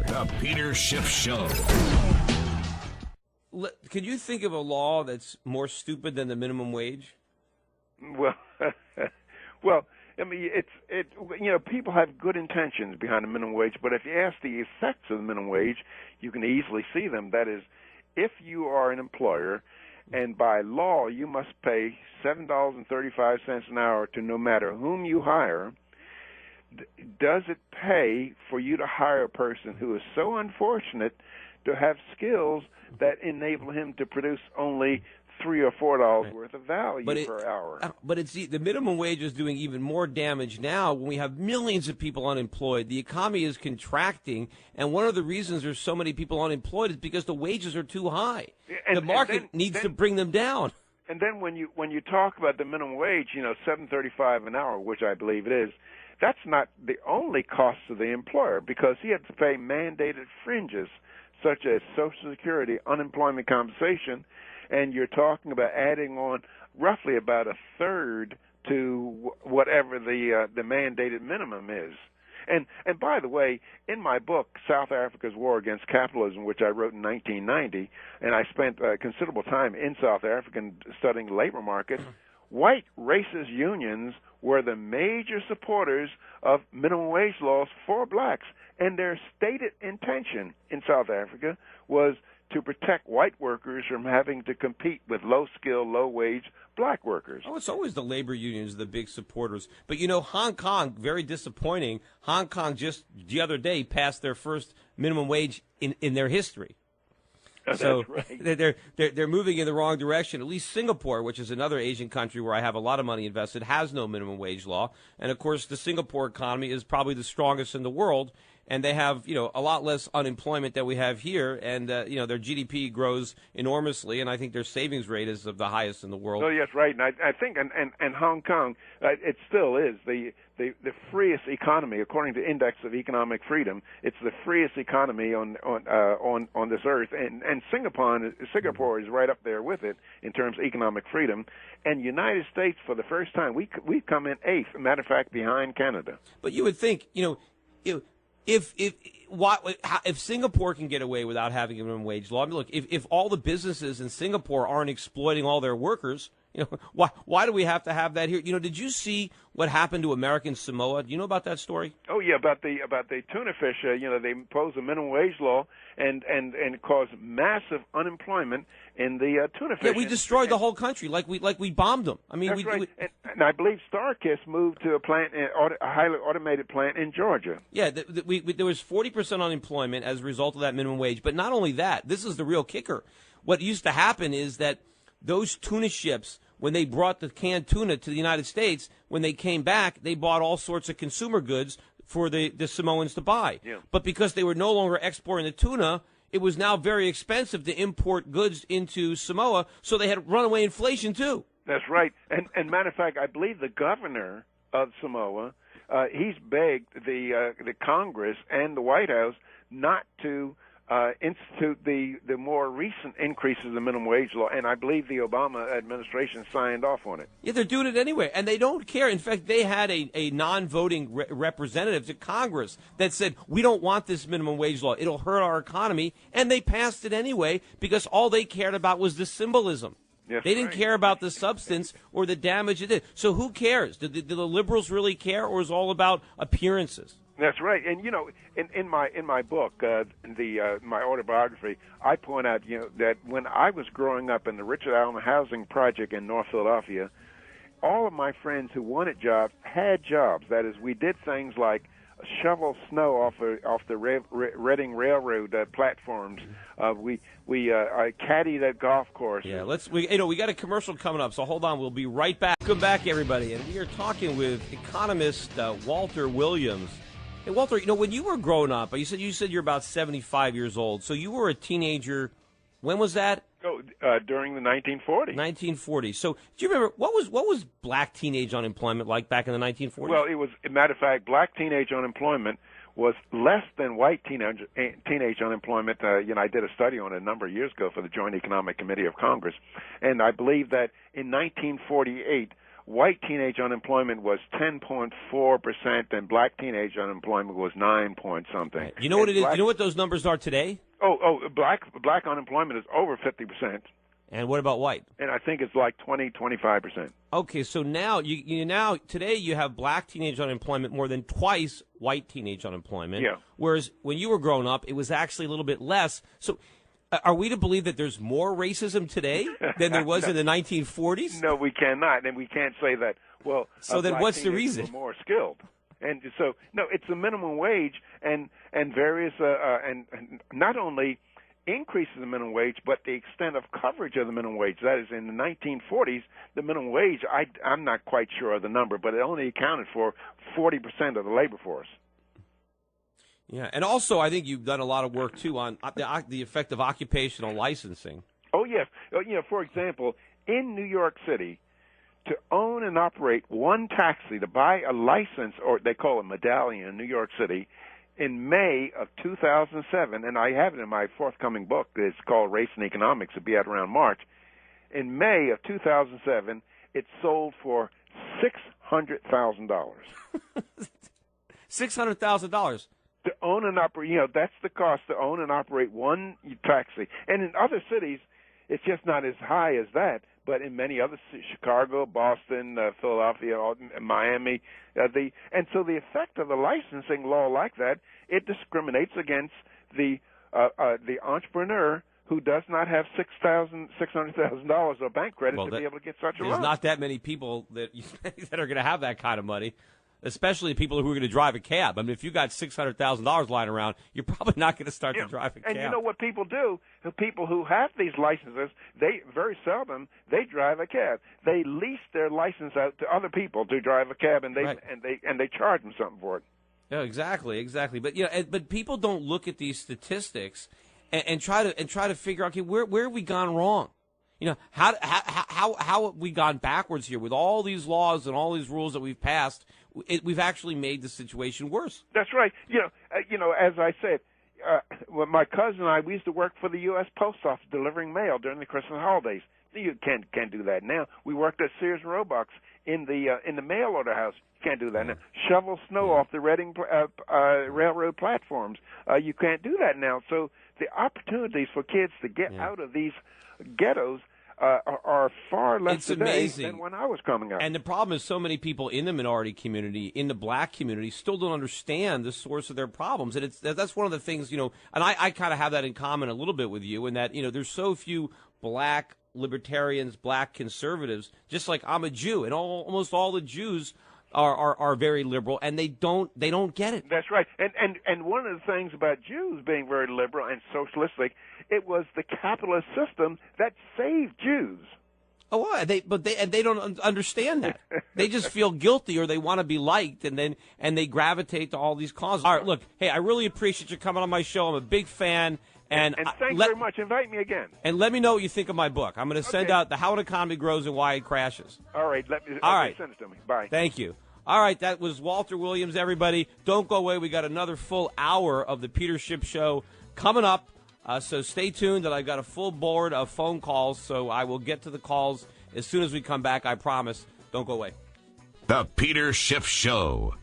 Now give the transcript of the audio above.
The Peter Schiff Show. Can you think of a law that's more stupid than the minimum wage? Well, well, I mean, people have good intentions behind the minimum wage, but if you ask the effects of the minimum wage, you can easily see them. That is, if you are an employer and by law you must pay $7.35 an hour to no matter whom you hire, does it pay for you to hire a person who is so unfortunate to have skills that enable him to produce only $3 or $4 worth of value per hour? But the minimum wage is doing even more damage now when we have millions of people unemployed. The economy is contracting, and one of the reasons there's so many people unemployed is because the wages are too high. The market needs to bring them down. And then when you talk about the minimum wage, $7.35 an hour, which I believe it is, that's not the only cost of the employer, because he has to pay mandated fringes such as Social Security, unemployment compensation, and you're talking about adding on roughly about a third to whatever the mandated minimum is. And by the way, in my book, South Africa's War Against Capitalism, which I wrote in 1990, and I spent considerable time in South Africa studying the labor market, white racist unions were the major supporters of minimum wage laws for blacks, and their stated intention in South Africa was to protect white workers from having to compete with low-skilled, low-wage black workers. Oh, it's always the labor unions, the big supporters. But, Hong Kong, very disappointing. Hong Kong just the other day passed their first minimum wage in their history. So that's right. they're moving in the wrong direction. At least Singapore, which is another Asian country where I have a lot of money invested, has no minimum wage law. And, of course, the Singapore economy is probably the strongest in the world. And they have, a lot less unemployment than we have here, and their GDP grows enormously, and I think their savings rate is of the highest in the world. Oh, yes, right. And I think, and Hong Kong, it still is the freest economy according to Index of Economic Freedom. It's the freest economy on this earth, and Singapore is right up there with it in terms of economic freedom. And United States, for the first time, we come in eighth. Matter of fact, behind Canada. But you would think, If Singapore can get away without having a minimum wage law, I mean, look, if all the businesses in Singapore aren't exploiting all their workers, why do we have to have that here? Did you see what happened to American Samoa? Do you know about that story? Oh yeah, about the tuna fish. They imposed a minimum wage law and caused massive unemployment in the tuna fish. Yeah, we destroyed the whole country, like we bombed them. I mean, that's right. And I believe StarKist moved to a highly automated plant in Georgia. Yeah, there was 40% unemployment as a result of that minimum wage. But not only that, this is the real kicker. What used to happen is that those tuna ships, when they brought the canned tuna to the United States, when they came back, they bought all sorts of consumer goods for the Samoans to buy. Yeah. But because they were no longer exporting the tuna, it was now very expensive to import goods into Samoa, so they had runaway inflation too. That's right. And matter of fact, I believe the governor of Samoa, he's begged the Congress and the White House not to institute the more recent increases in the minimum wage law, and I believe the Obama administration signed off on it. Yeah, they're doing it anyway, and they don't care. In fact, they had a non-voting representative to Congress that said, we don't want this minimum wage law. It'll hurt our economy, and they passed it anyway because all they cared about was the symbolism. Yes, they didn't care about the substance or the damage it did. So who cares? Do the liberals really care, or is it all about appearances? That's right, and in my book, my autobiography, I point out that when I was growing up in the Richard Allen Housing Project in North Philadelphia, all of my friends who wanted jobs had jobs. That is, we did things like shovel snow off the Reading Railroad platforms. We caddied at golf courses. Yeah, we got a commercial coming up, so hold on. We'll be right back. Welcome back, everybody, and we are talking with economist Walter Williams. Hey, Walter, when you were growing up, you said you're about 75 years old, so you were a teenager. When was that? Oh, during the 1940s. 1940s. So, do you remember what was black teenage unemployment like back in the 1940s? Well, it was, as a matter of fact, black teenage unemployment was less than white teenage unemployment. I did a study on it a number of years ago for the Joint Economic Committee of Congress, and I believe that in 1948, white teenage unemployment was 10.4%, and black teenage unemployment was 9 point something. Right. You know what it is? You know what those numbers are today? Black unemployment is over 50%. And what about white? And I think it's like 25%. Okay, so now today you have black teenage unemployment more than twice white teenage unemployment. Yeah. Whereas when you were growing up, it was actually a little bit less. So are we to believe that there's more racism today than there was in the 1940s? No, we cannot, and we can't say that. Well, so then what's the reason? Are more skilled, and so no, it's the minimum wage and various and not only increases the minimum wage, but the extent of coverage of the minimum wage. That is, in the 1940s, the minimum wage, I'm not quite sure of the number, but it only accounted for 40% of the labor force. Yeah, and also I think you've done a lot of work, too, on the effect of occupational licensing. Oh, yes. For example, in New York City, to own and operate one taxi, to buy a license, or they call it medallion in New York City, in May of 2007, and I have it in my forthcoming book. It's called Race and Economics. It'll be out around March. In May of 2007, it sold for $600,000. $600,000 to own and operate. That's the cost to own and operate one taxi. And in other cities, it's just not as high as that. But in many other cities, Chicago, Boston, Philadelphia, Miami, and so the effect of the licensing law like that, it discriminates against the entrepreneur who does not have $600,000 of bank credit to be able to get such a loan. There's not that many people that are going to have that kind of money, especially people who are going to drive a cab. I mean, if you got $600,000 lying around, you're probably not going to start to drive a cab. And you know what people do? The people who have these licenses, they very seldom they drive a cab. They lease their license out to other people to drive a cab, and they charge them something for it. Yeah, exactly. But but people don't look at these statistics and try to figure out, okay, where have we gone wrong? How have we gone backwards here with all these laws and all these rules that we've passed? We've actually made the situation worse. That's right. As I said, when my cousin and I, we used to work for the U.S. Post Office delivering mail during the Christmas holidays. You can't do that now. We worked at Sears Roebuck in the mail order house. You can't do that now. Shovel snow off the Reading railroad platforms. You can't do that now. So the opportunities for kids to get out of these ghettos are far less today than when I was coming up. And the problem is so many people in the minority community, in the black community, still don't understand the source of their problems. And that's one of the things, and I kind of have that in common a little bit with you, in that, there's so few black libertarians, black conservatives, just like I'm a Jew, and almost all the Jews are very liberal, and they don't get it. That's right. And one of the things about Jews being very liberal and socialistic, it was the capitalist system that saved Jews. Oh, well, they don't understand that. They just feel guilty, or they want to be liked, and they gravitate to all these causes. All right, look, hey, I really appreciate you coming on my show. I'm a big fan. And thanks very much. Invite me again. And let me know what you think of my book. I'm going to send out How an Economy Grows and Why It Crashes. All right. Send it to me. Bye. Thank you. All right, that was Walter Williams, everybody. Don't go away. We got another full hour of the Peter Schiff Show coming up. So stay tuned, and I've got a full board of phone calls, so I will get to the calls as soon as we come back, I promise. Don't go away. The Peter Schiff Show.